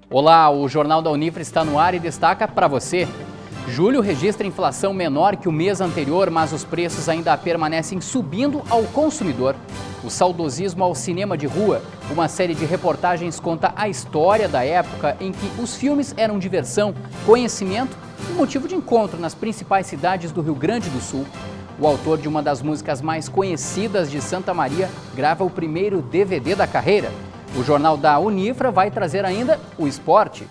Olá, o Jornal da Unifra está no ar e destaca para você. Julho registra inflação menor que o mês anterior, mas os preços ainda permanecem subindo ao consumidor. O saudosismo ao cinema de rua. Uma série de reportagens conta a história da época em que os filmes eram diversão, conhecimento e motivo de encontro nas principais cidades do Rio Grande do Sul. O autor de uma das músicas mais conhecidas de Santa Maria grava o primeiro DVD da carreira. O Jornal da Unifra vai trazer ainda o esporte.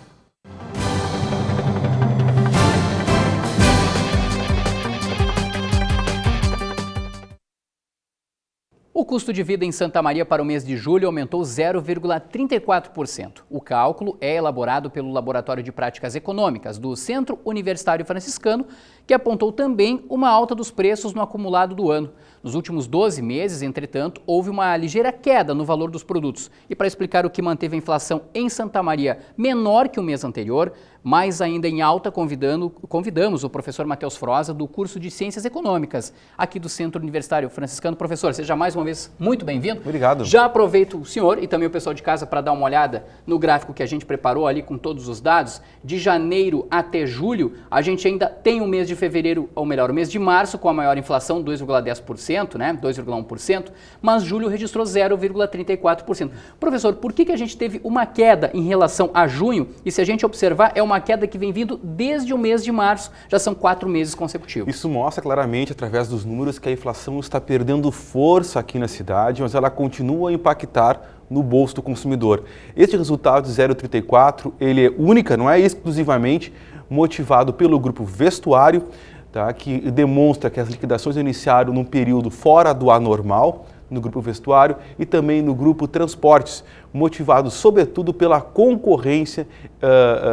O custo de vida em Santa Maria para o mês de julho aumentou 0,34%. O cálculo é elaborado pelo Laboratório de Práticas Econômicas do Centro Universitário Franciscano, que apontou também uma alta dos preços no acumulado do ano. Nos últimos 12 meses, entretanto, houve uma ligeira queda no valor dos produtos. E para explicar o que manteve a inflação em Santa Maria menor que o mês anterior, mais ainda em alta, convidamos o professor Matheus Froza, do curso de Ciências Econômicas, aqui do Centro Universitário Franciscano. Professor, seja mais uma vez muito bem-vindo. Obrigado. Já aproveito o senhor e também o pessoal de casa para dar uma olhada no gráfico que a gente preparou ali com todos os dados. De janeiro até julho, a gente ainda tem o mês de fevereiro, ou melhor, o mês de março com a maior inflação, 2,10%, né? 2,1%, mas julho registrou 0,34%. Professor, por que a gente teve uma queda em relação a junho? E se a gente observar, é uma queda que vem vindo desde o mês de março, já são 4 meses consecutivos. Isso mostra claramente, através dos números, que a inflação está perdendo força aqui na cidade, mas ela continua a impactar no bolso do consumidor. Este resultado de 0,34, ele é única, não é exclusivamente motivado pelo grupo vestuário, tá, que demonstra que as liquidações iniciaram num período fora do anormal, no grupo vestuário, e também no grupo transportes, motivado sobretudo pela concorrência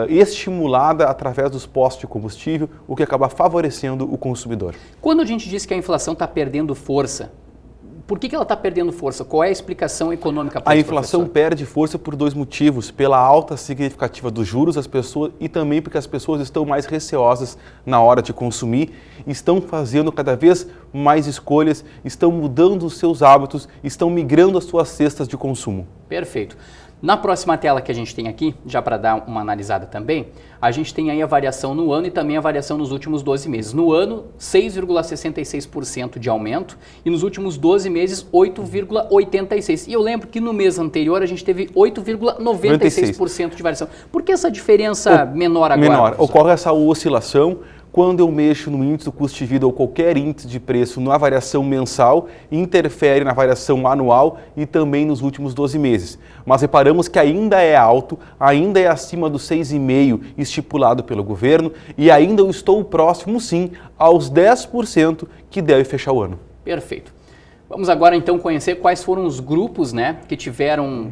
estimulada através dos postos de combustível, o que acaba favorecendo o consumidor. Quando a gente diz que a inflação está perdendo força, por que ela está perdendo força? Qual é a explicação econômica para isso, A inflação perde força por 2 motivos: pela alta significativa dos juros das pessoas e também porque as pessoas estão mais receosas na hora de consumir, estão fazendo cada vez mais escolhas, estão mudando os seus hábitos, estão migrando as suas cestas de consumo. Perfeito. Na próxima tela que a gente tem aqui, já para dar uma analisada também, a gente tem aí a variação no ano e também a variação nos últimos 12 meses. No ano, 6,66% de aumento e nos últimos 12 meses, 8,86%. E eu lembro que no mês anterior a gente teve 8,96% de variação. Por que essa diferença menor agora? Menor. Ocorre essa oscilação quando eu mexo no índice do custo de vida ou qualquer índice de preço na variação mensal, interfere na variação anual e também nos últimos 12 meses. Mas reparamos que ainda é alto, ainda é acima dos 6,5% estipulado pelo governo e ainda eu estou próximo, sim, aos 10% que deve fechar o ano. Perfeito. Vamos agora então conhecer quais foram os grupos, né, que tiveram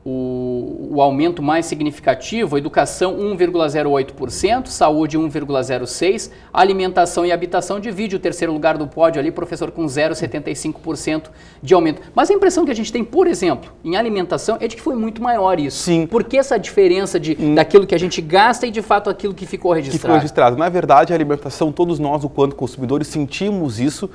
o aumento mais significativo. Educação 1,08%, saúde 1,06%, alimentação e habitação divide o terceiro lugar do pódio ali, professor, com 0,75% de aumento. Mas a impressão que a gente tem, por exemplo, em alimentação é de que foi muito maior isso. Sim. Por que essa diferença daquilo que a gente gasta e de fato aquilo que ficou registrado? Na verdade, a alimentação, todos nós, enquanto consumidores, sentimos isso,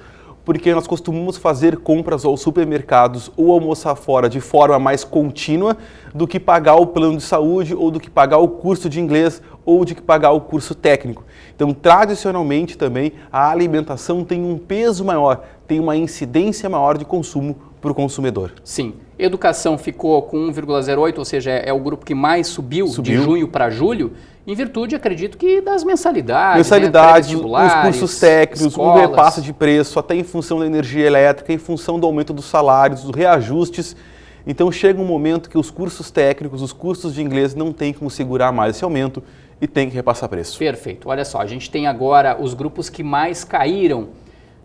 porque nós costumamos fazer compras aos supermercados ou almoçar fora de forma mais contínua do que pagar o plano de saúde ou do que pagar o curso de inglês ou de que pagar o curso técnico. Então, tradicionalmente também, a alimentação tem um peso maior, tem uma incidência maior de consumo para o consumidor. Sim. Educação ficou com 1,08%, ou seja, é o grupo que mais subiu de junho para julho, em virtude, acredito que das mensalidades, né, os cursos técnicos, escolas, o repasse de preço, até em função da energia elétrica, em função do aumento dos salários, dos reajustes. Então chega um momento que os cursos técnicos, os cursos de inglês não têm como segurar mais esse aumento e tem que repassar preço. Perfeito. Olha só, a gente tem agora os grupos que mais caíram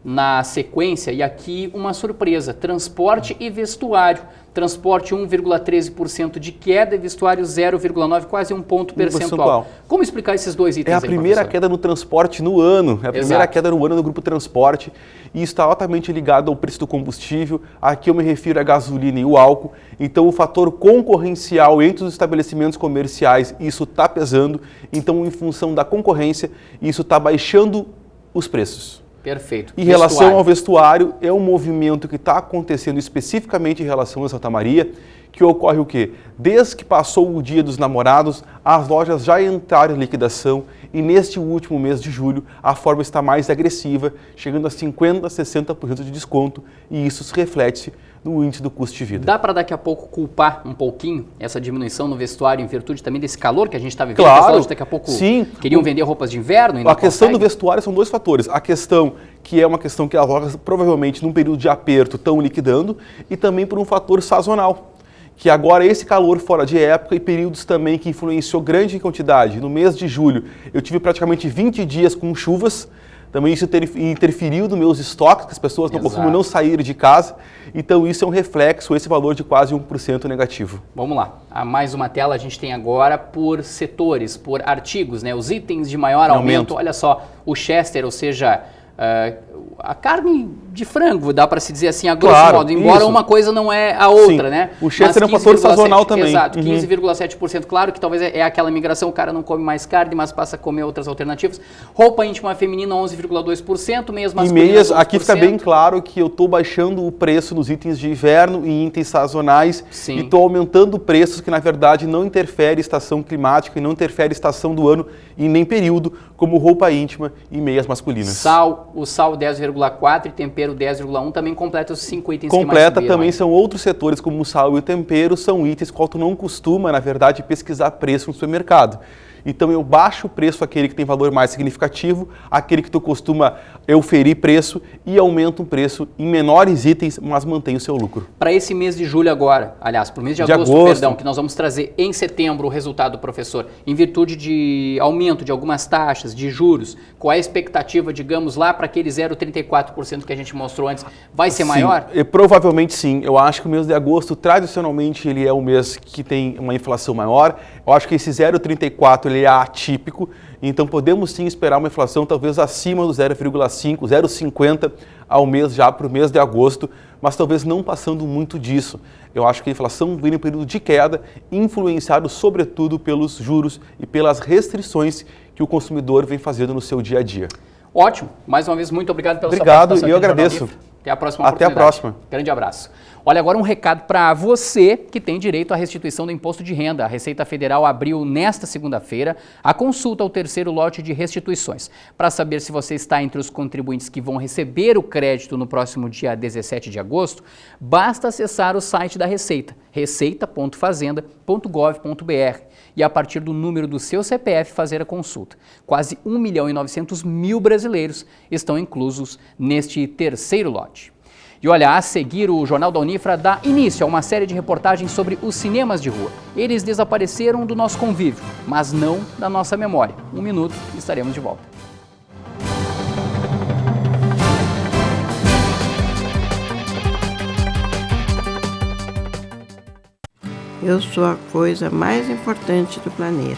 na sequência, e aqui uma surpresa, transporte e vestuário. Transporte 1,13% de queda e vestuário 0,9%, quase um ponto percentual. Como explicar esses dois itens? É a primeira queda no transporte no ano, é a primeira queda no ano no grupo transporte, e está altamente ligado ao preço do combustível. Aqui eu me refiro à gasolina e o álcool. Então o fator concorrencial entre os estabelecimentos comerciais, isso está pesando. Então em função da concorrência, isso está baixando os preços. Perfeito. Em relação ao vestuário, é um movimento que está acontecendo especificamente em relação a Santa Maria, que ocorre o quê? Desde que passou o Dia dos Namorados, as lojas já entraram em liquidação e neste último mês de julho a forma está mais agressiva, chegando a 50%, 60% de desconto, e isso se reflete no índice do custo de vida. Dá para daqui a pouco culpar um pouquinho essa diminuição no vestuário em virtude também desse calor que a gente está vivendo? Claro, as lojas daqui a pouco queriam vender roupas de inverno? E a questão do vestuário são dois fatores. A questão que é uma questão que as lojas provavelmente num período de aperto estão liquidando, e também por um fator sazonal, que agora esse calor fora de época e períodos também que influenciou grande quantidade. No mês de julho eu tive praticamente 20 dias com chuvas, também isso interferiu nos meus estoques, que as pessoas não costumam não sair de casa, então isso é um reflexo, esse valor de quase 1% negativo. Vamos lá, mais uma tela a gente tem agora por setores, por artigos, né? Os itens de maior aumento, olha só, o Chester, ou seja, a carne de frango, dá para se dizer assim, a grosso modo, embora uma coisa não é a outra, né? O Chester é um fator sazonal também. Exato, 15,7%. Claro que talvez é aquela migração, o cara não come mais carne, mas passa a comer outras alternativas. Roupa íntima feminina, 11,2%, meias masculinas, 12%. E meias, aqui fica bem claro que eu estou baixando o preço nos itens de inverno e itens sazonais. E estou aumentando preços que, na verdade, não interfere estação climática e não interfere estação do ano e nem período, como roupa íntima e meias masculinas. O sal 10,4% e tempero 10,1% também completa os 5 itens que mais completa subiram, também, são outros setores como o sal e o tempero, são itens que tu não costuma, na verdade, pesquisar preço no supermercado. Então eu baixo o preço aquele que tem valor mais significativo, aquele que tu costuma euferir preço, e aumenta o preço em menores itens, mas mantém o seu lucro. Para esse mês de julho agora, aliás, para o mês de agosto, perdão, que nós vamos trazer em setembro o resultado, professor, em virtude de aumento de algumas taxas, de juros, qual é a expectativa, digamos, lá para aquele 0,34% que a gente mostrou antes, vai ser maior? Provavelmente sim. Eu acho que o mês de agosto, tradicionalmente, ele é o mês que tem uma inflação maior. Eu acho que esse 0,34% ele é atípico, então podemos sim esperar uma inflação talvez acima do 0,5%, 0,50% ao mês já para o mês de agosto, mas talvez não passando muito disso. Eu acho que a inflação vem em um período de queda, influenciado sobretudo pelos juros e pelas restrições que o consumidor vem fazendo no seu dia a dia. Ótimo. Mais uma vez, muito obrigado pela sua participação. Obrigado, eu agradeço. Até a próxima oportunidade. Até a próxima. Grande abraço. Olha, agora um recado para você que tem direito à restituição do imposto de renda. A Receita Federal abriu nesta segunda-feira a consulta ao terceiro lote de restituições. Para saber se você está entre os contribuintes que vão receber o crédito no próximo dia 17 de agosto, basta acessar o site da Receita, receita.fazenda.gov.br, e a partir do número do seu CPF fazer a consulta. Quase 1.900.000 brasileiros estão inclusos neste terceiro lote. E olha, a seguir o Jornal da Unifra dá início a uma série de reportagens sobre os cinemas de rua. Eles desapareceram do nosso convívio, mas não da nossa memória. 1 minuto e estaremos de volta. Eu sou a coisa mais importante do planeta.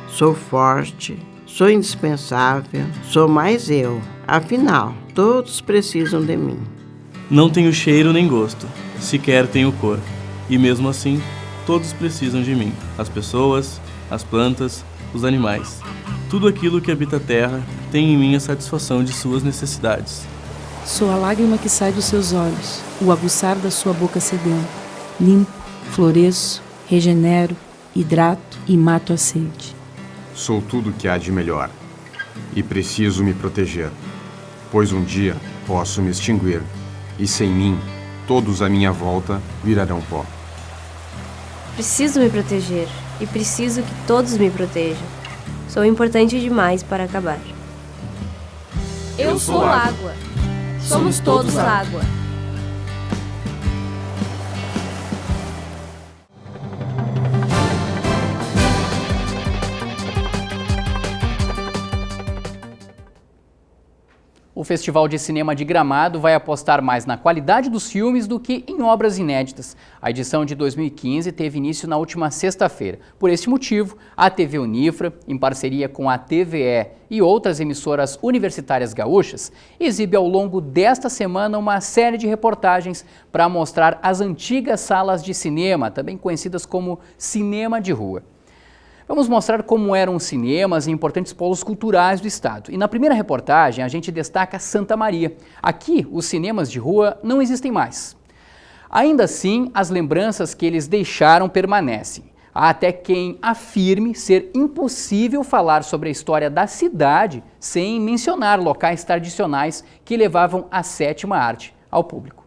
Sou forte, sou indispensável, sou mais eu. Afinal, todos precisam de mim. Não tenho cheiro nem gosto, sequer tenho cor. E mesmo assim, todos precisam de mim. As pessoas, as plantas, os animais. Tudo aquilo que habita a terra tem em mim a satisfação de suas necessidades. Sou a lágrima que sai dos seus olhos, o aguçar da sua boca sedenta. Limpo, floresço, regenero, hidrato e mato a sede. Sou tudo que há de melhor e preciso me proteger, pois um dia posso me extinguir. E sem mim, todos à minha volta virarão pó. Preciso me proteger e preciso que todos me protejam. Sou importante demais para acabar. Eu sou água. Somos todos água. O Festival de Cinema de Gramado vai apostar mais na qualidade dos filmes do que em obras inéditas. A edição de 2015 teve início na última sexta-feira. Por este motivo, a TV Unifra, em parceria com a TVE e outras emissoras universitárias gaúchas, exibe ao longo desta semana uma série de reportagens para mostrar as antigas salas de cinema, também conhecidas como cinema de rua. Vamos mostrar como eram os cinemas em importantes polos culturais do estado. E na primeira reportagem a gente destaca Santa Maria. Aqui os cinemas de rua não existem mais. Ainda assim, as lembranças que eles deixaram permanecem. Há até quem afirme ser impossível falar sobre a história da cidade sem mencionar locais tradicionais que levavam a sétima arte ao público.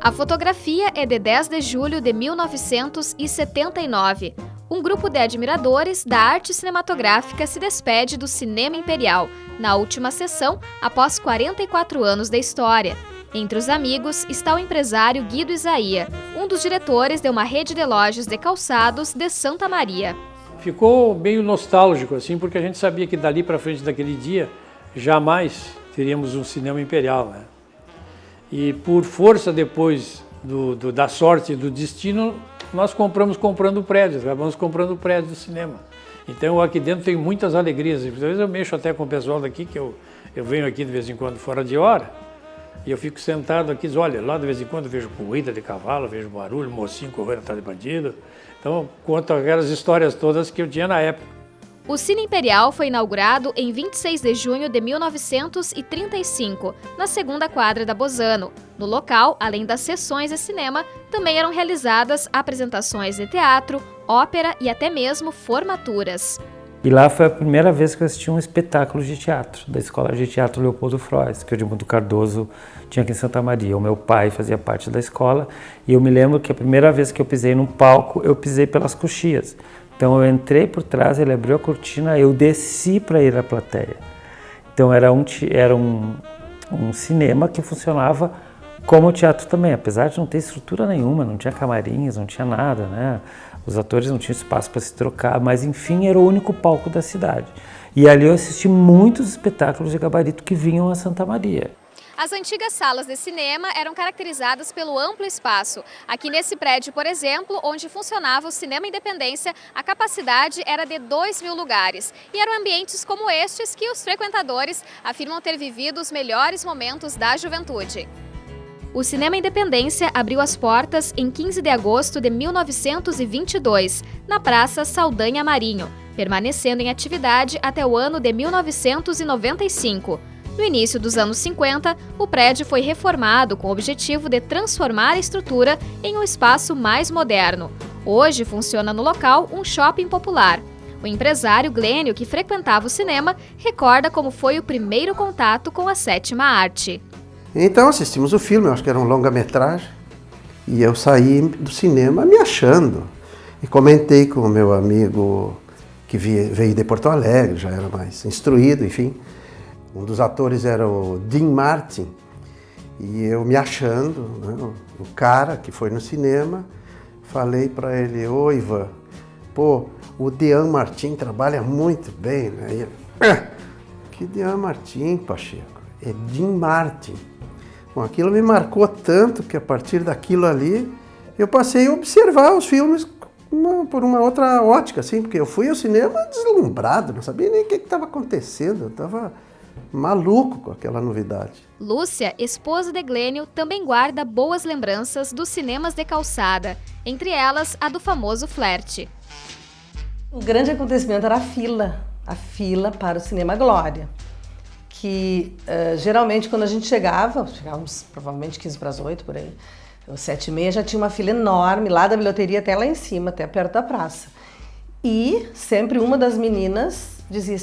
A fotografia é de 10 de julho de 1979. Um grupo de admiradores da arte cinematográfica se despede do Cinema Imperial, na última sessão, após 44 anos da história. Entre os amigos está o empresário Guido Isaia, um dos diretores de uma rede de lojas de calçados de Santa Maria. Ficou meio nostálgico, assim, porque a gente sabia que dali para frente daquele dia, jamais teríamos um Cinema Imperial, né? E por força depois da sorte e do destino, nós comprando prédios, acabamos comprando prédios do cinema. Então aqui dentro tem muitas alegrias. Às vezes eu mexo até com o pessoal daqui, que eu venho aqui de vez em quando fora de hora, e eu fico sentado aqui, olha, lá de vez em quando eu vejo corrida de cavalo, vejo barulho, mocinho correndo atrás de bandido. Então conto aquelas histórias todas que eu tinha na época. O Cine Imperial foi inaugurado em 26 de junho de 1935, na segunda quadra da Bozano. No local, além das sessões de cinema, também eram realizadas apresentações de teatro, ópera e até mesmo formaturas. E lá foi a primeira vez que eu assisti um espetáculo de teatro, da Escola de Teatro Leopoldo Frois, que o Edmundo Cardoso tinha aqui em Santa Maria. O meu pai fazia parte da escola e eu me lembro que a primeira vez que eu pisei num palco, eu pisei pelas coxias. Então eu entrei por trás, ele abriu a cortina, eu desci para ir à plateia. Então era um cinema que funcionava como teatro também, apesar de não ter estrutura nenhuma, não tinha camarins, não tinha nada, né? Os atores não tinham espaço para se trocar, mas enfim, era o único palco da cidade. E ali eu assisti muitos espetáculos de gabarito que vinham a Santa Maria. As antigas salas de cinema eram caracterizadas pelo amplo espaço. Aqui nesse prédio, por exemplo, onde funcionava o Cinema Independência, a capacidade era de 2.000 lugares. E eram ambientes como estes que os frequentadores afirmam ter vivido os melhores momentos da juventude. O Cinema Independência abriu as portas em 15 de agosto de 1922, na Praça Saldanha Marinho, permanecendo em atividade até o ano de 1995. No início dos anos 50, o prédio foi reformado com o objetivo de transformar a estrutura em um espaço mais moderno. Hoje funciona no local um shopping popular. O empresário Glênio, que frequentava o cinema, recorda como foi o primeiro contato com a sétima arte. Então assistimos o filme, eu acho que era um longa-metragem, e eu saí do cinema me achando. E comentei com o meu amigo que veio de Porto Alegre, já era mais instruído, enfim. Um dos atores era o Dean Martin, e eu me achando, né, o cara que foi no cinema, falei para ele: "Ô Ivan, pô, o Dean Martin trabalha muito bem", né? E ele: "Que Dean Martin, Pacheco? É Dean Martin". Bom, aquilo me marcou tanto que a partir daquilo ali eu passei a observar os filmes por uma outra ótica, assim, porque eu fui ao cinema deslumbrado, não sabia nem o que estava acontecendo, eu estava maluco com aquela novidade. Lúcia, esposa de Glênio, também guarda boas lembranças dos cinemas de calçada, entre elas a do famoso flerte. O grande acontecimento era a fila para o Cinema Glória, que geralmente quando a gente chegávamos provavelmente 15 para as 8 por aí, 7h30, já tinha uma fila enorme lá da bilheteria até lá em cima, até perto da praça. E sempre uma das meninas dizia: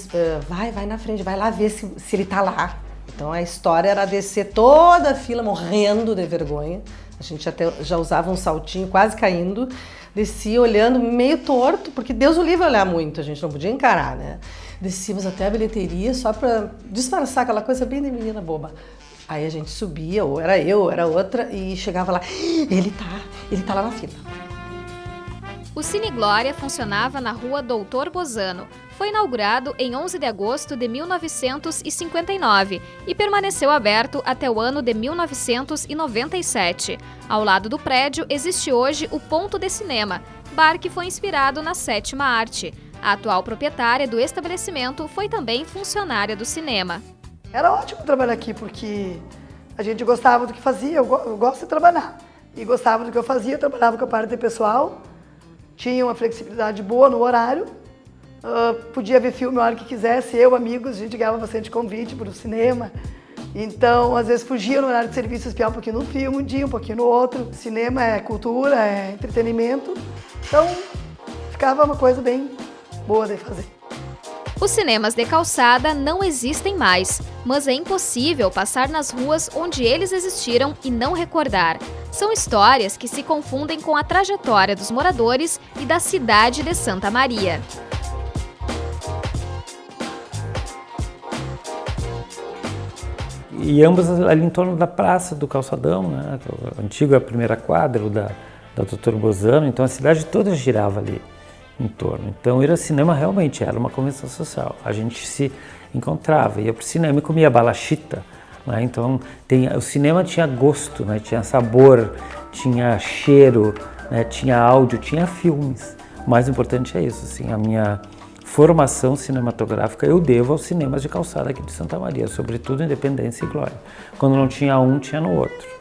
vai na frente, vai lá ver se ele tá lá. Então a história era descer toda a fila morrendo de vergonha. A gente até já usava um saltinho quase caindo, descia olhando meio torto, porque Deus o livre olhar muito, a gente não podia encarar, né? Descíamos até a bilheteria só para disfarçar aquela coisa bem de menina boba. Aí a gente subia, ou era eu, ou era outra, e chegava lá: ele tá lá na fila. O Cine Glória funcionava na rua Doutor Bozano. Foi inaugurado em 11 de agosto de 1959 e permaneceu aberto até o ano de 1997. Ao lado do prédio existe hoje o Ponto de Cinema, bar que foi inspirado na Sétima Arte. A atual proprietária do estabelecimento foi também funcionária do cinema. Era ótimo trabalhar aqui porque a gente gostava do que fazia, eu gosto de trabalhar. E gostava do que eu fazia, trabalhava com a parte pessoal, tinha uma flexibilidade boa no horário, podia ver filme a hora que quisesse, eu, amigos, a gente ganhava bastante convite para o cinema. Então, às vezes fugia no horário de serviço, espiar um pouquinho no filme, um dia, um pouquinho no outro. Cinema é cultura, é entretenimento, então ficava uma coisa bem boa de fazer. Os cinemas de calçada não existem mais, mas é impossível passar nas ruas onde eles existiram e não recordar. São histórias que se confundem com a trajetória dos moradores e da cidade de Santa Maria. E ambas ali em torno da Praça do Calçadão, né? A antiga primeira quadra da Dr. Bozano, então a cidade toda girava ali em torno. Então ir ao cinema realmente era uma convenção social. A gente se encontrava, ia para o cinema e comia balachita, né? Então o cinema tinha gosto, né? Tinha sabor, tinha cheiro, né? Tinha áudio, tinha filmes. O mais importante é isso, assim, a minha formação cinematográfica eu devo aos cinemas de calçada aqui de Santa Maria, sobretudo Independência e Glória. Quando não tinha um, tinha no outro.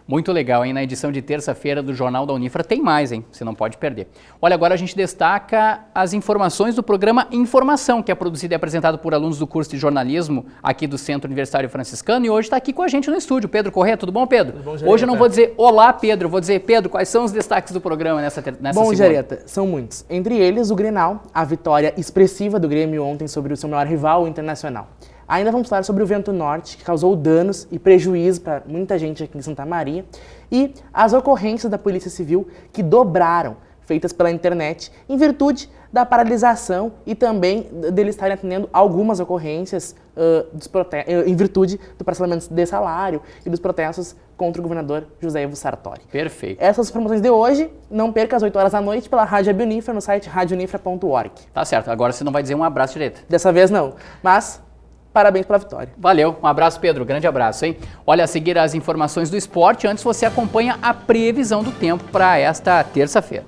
Muito legal, hein? Na edição de terça-feira do Jornal da Unifra tem mais, hein? Você não pode perder. Olha, agora a gente destaca as informações do programa Informação, que é produzido e apresentado por alunos do curso de jornalismo aqui do Centro Universitário Franciscano, e hoje está aqui com a gente no estúdio. Pedro Corrêa, tudo bom, Pedro? Tudo bom, Jareta? Hoje eu não vou dizer olá, Pedro, eu vou dizer, Pedro, quais são os destaques do programa nessa Bom, segunda? Jareta, são muitos. Entre eles, o Grenal, a vitória expressiva do Grêmio ontem sobre o seu maior rival, o Internacional. Ainda vamos falar sobre o vento norte, que causou danos e prejuízo para muita gente aqui em Santa Maria, e as ocorrências da Polícia Civil que dobraram, feitas pela internet, em virtude da paralisação e também deles estarem atendendo algumas ocorrências em virtude do parcelamento de salário e dos protestos contra o governador José Ivo Sartori. Perfeito. Essas informações de hoje, não perca às 8 horas da noite pela Rádio Unifra no site radiounifra.org. Tá certo, agora você não vai dizer um abraço direto. Dessa vez não, mas parabéns pela vitória. Valeu, um abraço, Pedro, grande abraço, hein? Olha, a seguir as informações do esporte, antes você acompanha a previsão do tempo para esta terça-feira.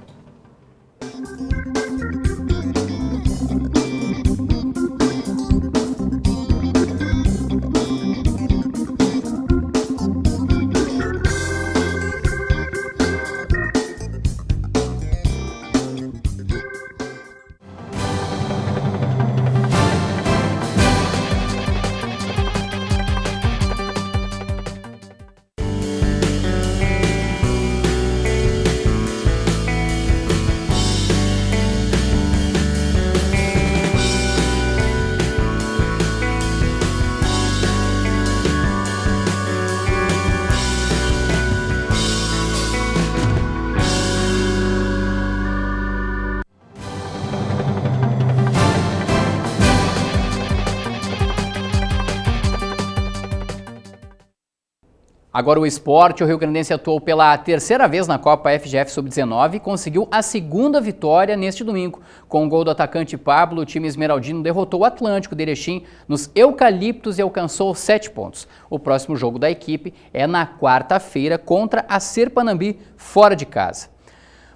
Agora o esporte, o rio-grandense atuou pela terceira vez na Copa FGF Sub-19 e conseguiu a segunda vitória neste domingo. Com o gol do atacante Pablo, o time esmeraldino derrotou o Atlântico de Erechim nos Eucaliptos e alcançou 7 pontos. O próximo jogo da equipe é na quarta-feira contra a Serpanambi, fora de casa.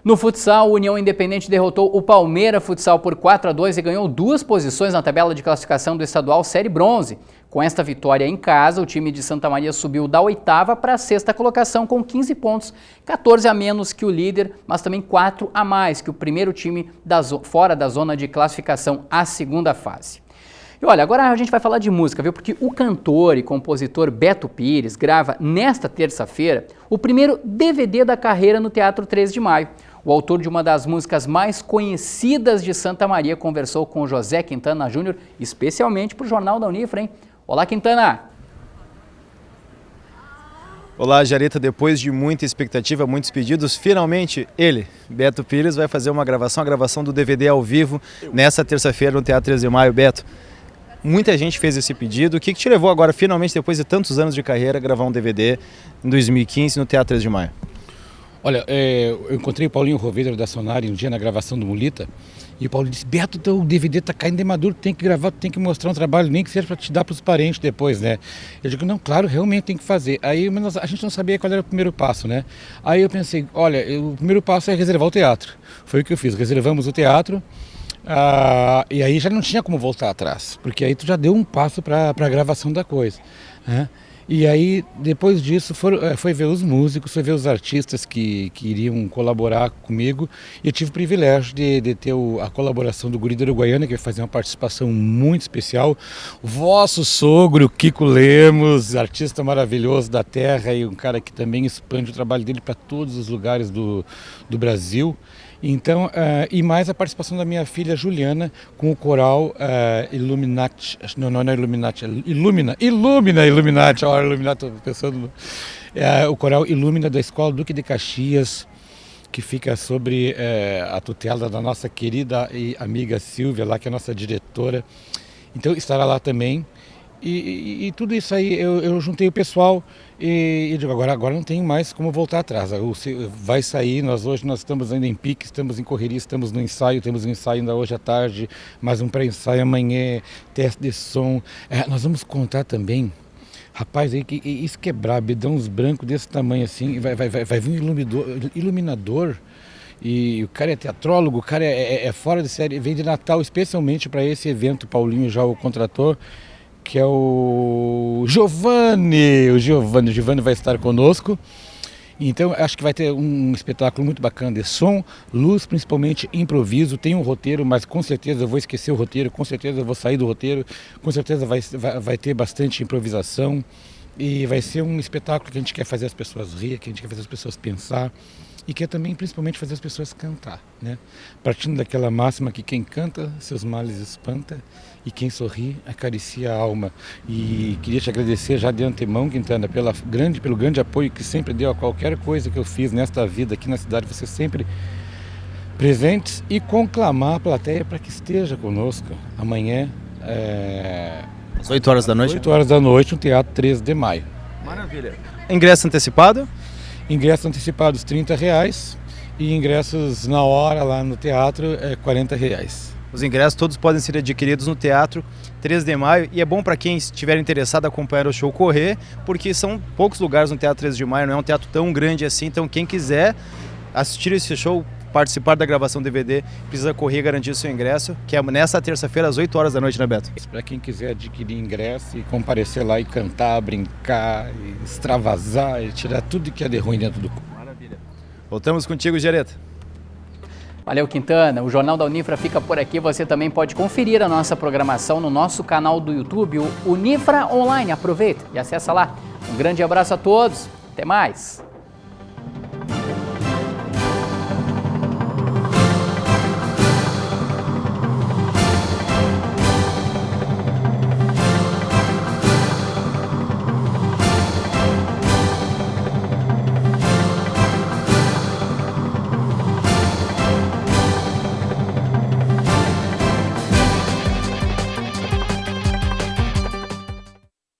No futsal, o União Independente derrotou o Palmeira Futsal por 4-2 e ganhou 2 posições na tabela de classificação do estadual Série Bronze. Com esta vitória em casa, o time de Santa Maria subiu da 8ª para a 6ª colocação com 15 pontos, 14 a menos que o líder, mas também 4 a mais que o primeiro time fora da zona de classificação à segunda fase. E olha, agora a gente vai falar de música, viu? Porque o cantor e compositor Beto Pires grava nesta terça-feira o primeiro DVD da carreira no Teatro 13 de Maio. O autor de uma das músicas mais conhecidas de Santa Maria conversou com José Quintana Júnior, especialmente para o Jornal da Unifra, hein? Olá, Quintana! Olá, Jareta. Depois de muita expectativa, muitos pedidos, finalmente ele, Beto Pires, vai fazer a gravação do DVD ao vivo nessa terça-feira no Teatro 13 de Maio. Beto, muita gente fez esse pedido. O que te levou agora, finalmente, depois de tantos anos de carreira, a gravar um DVD em 2015 no Teatro 13 de Maio? Olha, eu encontrei o Paulinho Rovedra da Sonari um dia na gravação do Mulita, e o Paulinho disse: Beto, teu DVD tá caindo de maduro, tem que gravar, tem que mostrar um trabalho, nem que seja para te dar para os parentes depois, né? Eu digo: não, claro, realmente tem que fazer. Aí a gente não sabia qual era o primeiro passo, né? Aí eu pensei: olha, o primeiro passo é reservar o teatro. Foi o que eu fiz, reservamos o teatro. E aí já não tinha como voltar atrás, porque aí tu já deu um passo para a gravação da coisa, né? E aí, depois disso, foi ver os músicos, foi ver os artistas que iriam colaborar comigo. E eu tive o privilégio de ter a colaboração do Guri da Uruguaiana, que vai fazer uma participação muito especial. O vosso sogro, Kiko Lemos, artista maravilhoso da terra e um cara que também expande o trabalho dele para todos os lugares do Brasil. Então, e mais a participação da minha filha Juliana com o coral Illuminati, não é Illuminati, Illuminati, olha, Illuminati, estou pensando, o coral Illumina da Escola Duque de Caxias, que fica sobre a tutela da nossa querida e amiga Silvia, lá, que é a nossa diretora. Então, estará lá também. E tudo isso aí, eu juntei o pessoal e digo, agora não tem mais como voltar atrás. Vai sair, hoje nós estamos ainda em pique, estamos em correria, estamos no ensaio, temos um ensaio ainda hoje à tarde, mais um pré-ensaio amanhã, teste de som. Nós vamos contar também, rapaz, aí, isso que é brabo, dá uns brancos desse tamanho assim, vai vir um iluminador. E o cara é teatrólogo, o cara é fora de série, vem de Natal especialmente para esse evento. Paulinho já o contratou, que é o Giovanni. O Giovanni vai estar conosco. Então acho que vai ter um espetáculo muito bacana de som, luz, principalmente improviso. Tem um roteiro, mas com certeza eu vou esquecer o roteiro, com certeza eu vou sair do roteiro, com certeza vai ter bastante improvisação. E vai ser um espetáculo que a gente quer fazer as pessoas rir, que a gente quer fazer as pessoas pensar. E quer também, principalmente, fazer as pessoas cantar, né? Partindo daquela máxima que quem canta, seus males espanta, e quem sorri, acaricia a alma. E queria te agradecer já de antemão, Quintana, pelo grande apoio que sempre deu a qualquer coisa que eu fiz nesta vida aqui na cidade. Você sempre presentes, e conclamar a plateia para que esteja conosco amanhã, às 8 horas da noite? 8 horas da noite, no Teatro 13 de Maio. Maravilha. Ingresso antecipado? Ingressos antecipados R$30 e ingressos na hora lá no teatro R$40. Os ingressos todos podem ser adquiridos no Teatro 13 de Maio, e é bom para quem estiver interessado a acompanhar o show correr, porque são poucos lugares no Teatro 13 de Maio, não é um teatro tão grande assim, então quem quiser assistir esse show, participar da gravação DVD, precisa correr e garantir o seu ingresso, que é nessa terça-feira às 8 horas da noite, né, Beto? Para quem quiser adquirir ingresso e comparecer lá e cantar, brincar, e extravasar e tirar tudo que é de ruim dentro do corpo. Maravilha. Voltamos contigo, Gereta. Valeu, Quintana. O Jornal da Unifra fica por aqui. Você também pode conferir a nossa programação no nosso canal do YouTube, o Unifra Online. Aproveita e acessa lá. Um grande abraço a todos. Até mais.